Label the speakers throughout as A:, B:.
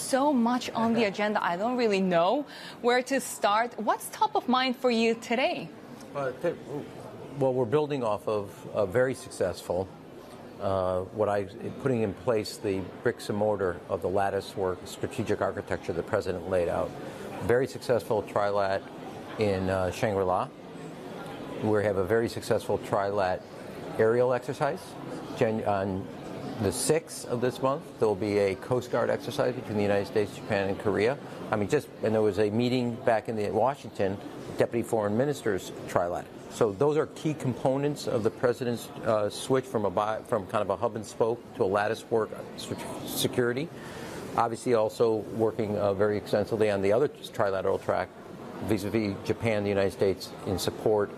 A: so much on the agenda. I don't really know where to start. What's top of mind for you today?
B: Well, we're building off of a very successful, putting in place the bricks and mortar of the lattice work strategic architecture the president laid out. Very successful trilat in Shangri-La. We have a very successful trilat aerial exercise. On the 6th of this month, there will be a Coast Guard exercise between the United States, Japan, and Korea. And there was a meeting back in Washington, Deputy Foreign Minister's trilat. So those are key components of the president's switch from kind of a hub and spoke to a lattice work security. Obviously, also working very extensively on the other trilateral track, vis-a-vis Japan, the United States, in support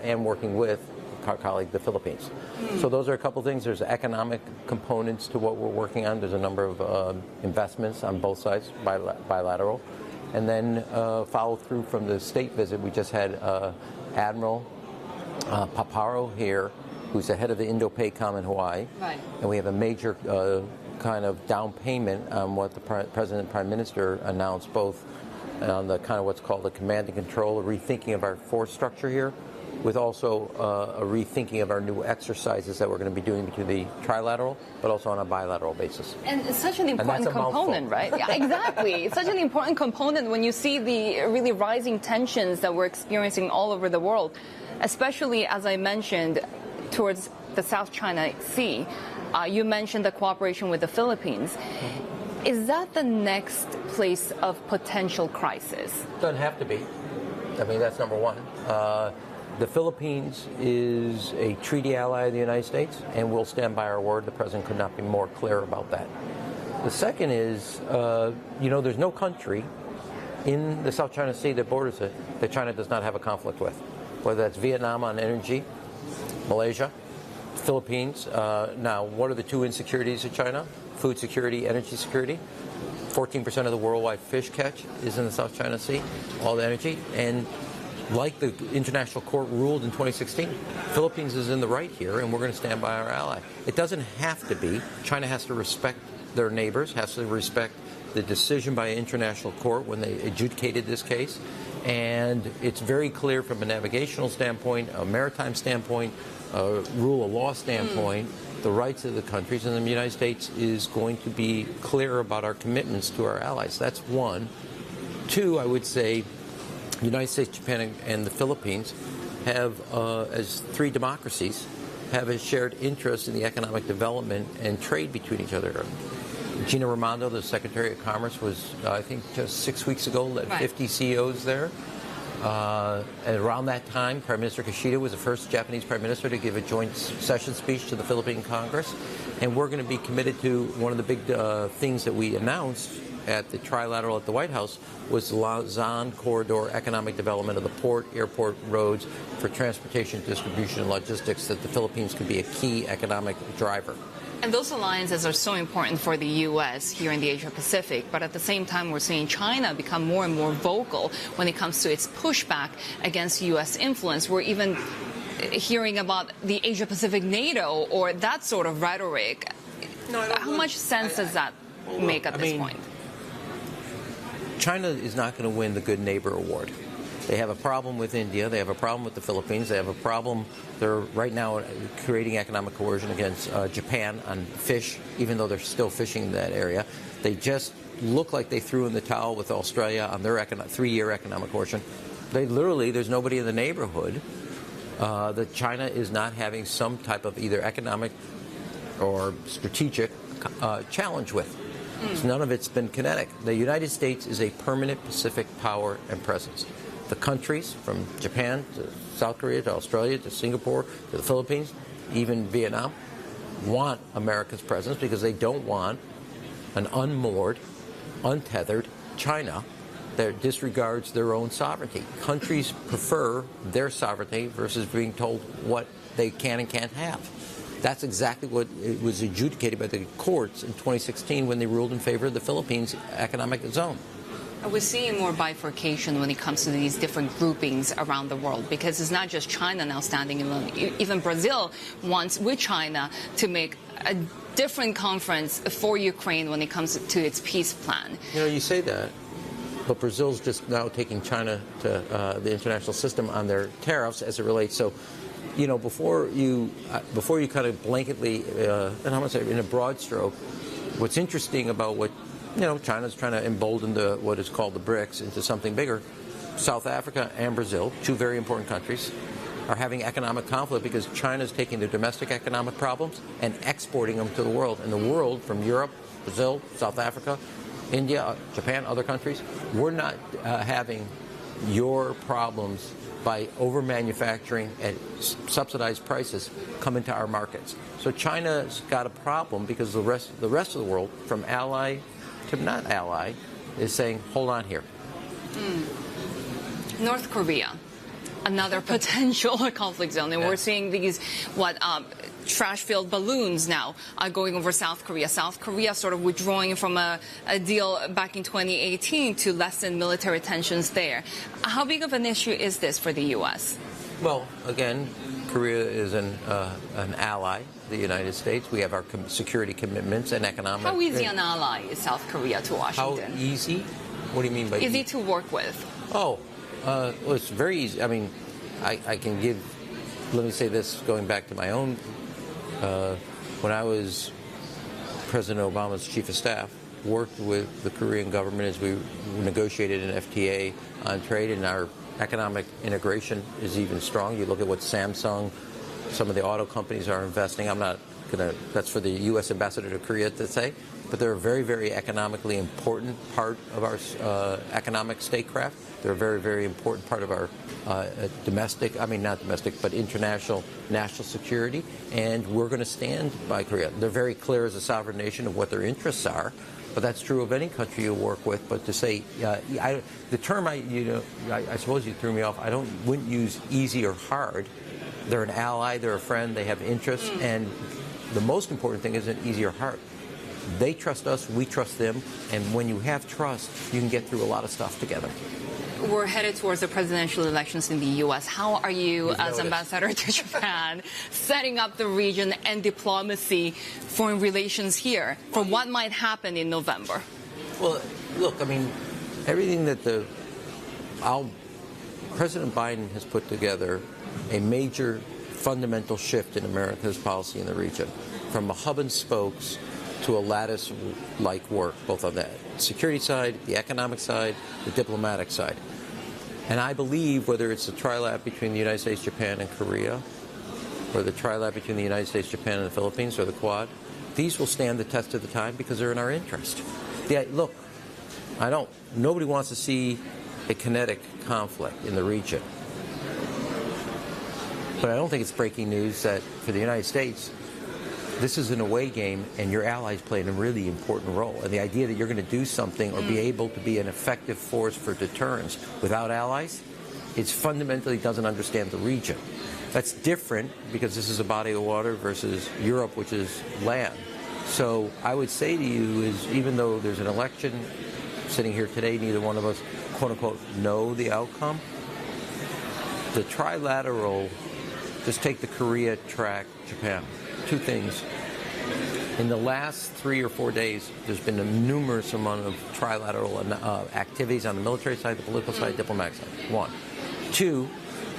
B: and working with our colleague, the Philippines. So those are a couple things. There's economic components to what we're working on. There's a number of investments on both sides, bilateral. And then follow through from the state visit. We just had Admiral Paparo here, who's the head of the Indo-PACOM in Hawaii. Right. And we have a major kind of down payment on what the President and Prime Minister announced, both on the kind of what's called the command and control, a rethinking of our force structure here, with also a rethinking of our new exercises that we're going to be doing between the trilateral, but also on a bilateral basis.
A: And it's such an important component, right? Yeah, exactly. It's such an important component when you see the really rising tensions that we're experiencing all over the world, especially, as I mentioned, towards the South China Sea. You mentioned the cooperation with the Philippines. Is that the next place of potential crisis?
B: Doesn't have to be. I mean, that's number one. The Philippines is a treaty ally of the United States, and we'll stand by our word. The president could not be more clear about that. The second is, there's no country in the South China Sea that borders it that China does not have a conflict with, whether that's Vietnam on energy, Malaysia, Philippines. Now, what are the two insecurities of China? Food security, energy security. 14% of the worldwide fish catch is in the South China Sea, all the energy. And like the International Court ruled in 2016, Philippines is in the right here, and we're going to stand by our ally. It doesn't have to be. China has to respect their neighbors, has to respect the decision by an international court when they adjudicated this case. And it's very clear from a navigational standpoint, a maritime standpoint, a rule of law standpoint, the rights of the countries, and the United States is going to be clear about our commitments to our allies. That's one. Two, I would say, the United States, Japan, and the Philippines have, as three democracies, have a shared interest in the economic development and trade between each other. Gina Raimondo, the Secretary of Commerce, was, I think, just 6 weeks ago, led 50 CEOs there. And around that time, Prime Minister Kishida was the first Japanese Prime Minister to give a joint session speech to the Philippine Congress. And we're going to be committed to one of the big things that we announced at the trilateral at the White House was the Luzon Corridor economic development of the port, airport, roads for transportation, distribution, and logistics, that the Philippines could be a key economic driver.
A: And those alliances are so important for the U.S. here in the Asia-Pacific, but at the same time, we're seeing China become more and more vocal when it comes to its pushback against U.S. influence. We're even hearing about the Asia-Pacific NATO or that sort of rhetoric. How much sense does that make at this point?
B: China is not going to win the Good Neighbor Award. They have a problem with India. They have a problem with the Philippines. They have a problem. They're right now creating economic coercion against Japan on fish, even though they're still fishing in that area. They just look like they threw in the towel with Australia on their 3-year economic coercion. There's nobody in the neighborhood that China is not having some type of either economic or strategic challenge with. So none of it's been kinetic. The United States is a permanent Pacific power and presence. The countries from Japan to South Korea to Australia to Singapore to the Philippines, even Vietnam, want America's presence because they don't want an unmoored, untethered China that disregards their own sovereignty. Countries prefer their sovereignty versus being told what they can and can't have. That's exactly what it was adjudicated by the courts in 2016 when they ruled in favor of the Philippines economic zone.
A: We're seeing more bifurcation when it comes to these different groupings around the world, because it's not just China now standing alone. Even Brazil wants, with China, to make a different conference for Ukraine when it comes to its peace plan.
B: You say that, but Brazil's just now taking China to the international system on their tariffs as it relates. So, before you kind of blanketly, and I'm going to say in a broad stroke, what's interesting about what China's trying to embolden what is called the BRICS into something bigger. South Africa and Brazil, two very important countries, are having economic conflict because China's taking their domestic economic problems and exporting them to the world. And the world, from Europe, Brazil, South Africa, India, Japan, other countries, we're not having your problems by over-manufacturing at subsidized prices come into our markets. So China's got a problem because the rest of the world, from ally to not ally, is saying, hold on here.
A: North Korea, another potential conflict zone. And we're seeing these, trash-filled balloons now going over South Korea. South Korea sort of withdrawing from a deal back in 2018 to lessen military tensions there. How big of an issue is this for the U.S.?
B: Well, again, Korea is an ally of the United States. We have our security commitments and economic...
A: How easy an ally is South Korea to Washington?
B: How easy? What do you mean by easy?
A: Easy to work with.
B: Oh, well, it's very easy. I mean, I can give, let me say this, going back to my own, when I was President Obama's chief of staff, worked with the Korean government as we negotiated an FTA on trade, and our economic integration is even strong. You look at what Samsung, some of the auto companies are investing. I'm not going to, that's for the U.S. ambassador to Korea to say, but they're a very, very economically important part of our economic statecraft. They're a very, very important part of our domestic, I mean, not domestic, but international national security. And we're going to stand by Korea. They're very clear as a sovereign nation of what their interests are. But that's true of any country you work with. But to say, the term, I suppose you threw me off. Wouldn't use easy or hard. They're an ally, they're a friend, they have interests. And the most important thing isn't easy or hard. They trust us, we trust them. And when you have trust, you can get through a lot of stuff together.
A: We're headed towards the presidential elections in the U.S. How are you, as ambassador to Japan, setting up the region and diplomacy, foreign relations here for what might happen in November?
B: Well, look, I mean, everything that President Biden has put together a major fundamental shift in America's policy in the region, from a hub and spokes to a lattice-like work, both on the security side, the economic side, the diplomatic side. And I believe whether it's the trilab between the United States, Japan, and Korea, or the trilab between the United States, Japan, and the Philippines, or the Quad, these will stand the test of the time because they're in our interest. Look, nobody wants to see a kinetic conflict in the region. But I don't think it's breaking news that for the United States, this is an away game, and your allies play a really important role. And the idea that you're going to do something or be able to be an effective force for deterrence without allies, it fundamentally doesn't understand the region. That's different because this is a body of water versus Europe, which is land. So I would say to you is, even though there's an election sitting here today, neither one of us, quote unquote, know the outcome. The trilateral, just take the Korea track, Japan. Two things. In the last 3 or 4 days, there's been a numerous amount of trilateral activities on the military side, the political side, diplomatic side. One. Two,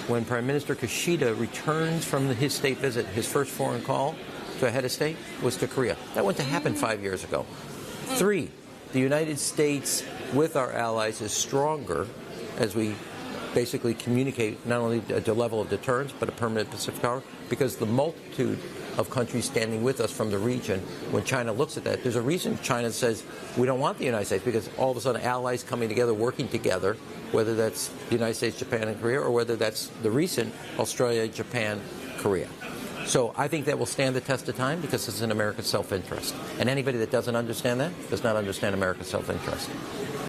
B: when Prime Minister Kishida returns from his state visit, his first foreign call to a head of state was to Korea. That went to happen 5 years ago. Three, the United States with our allies is stronger as we basically communicate not only at the level of deterrence, but a permanent Pacific power, because the multitude of countries standing with us from the region, when China looks at that, there's a reason China says we don't want the United States, because all of a sudden allies coming together, working together, whether that's the United States, Japan, and Korea, or whether that's the recent Australia, Japan, Korea. So I think that will stand the test of time because it's in America's self-interest. And anybody that doesn't understand that does not understand America's self-interest.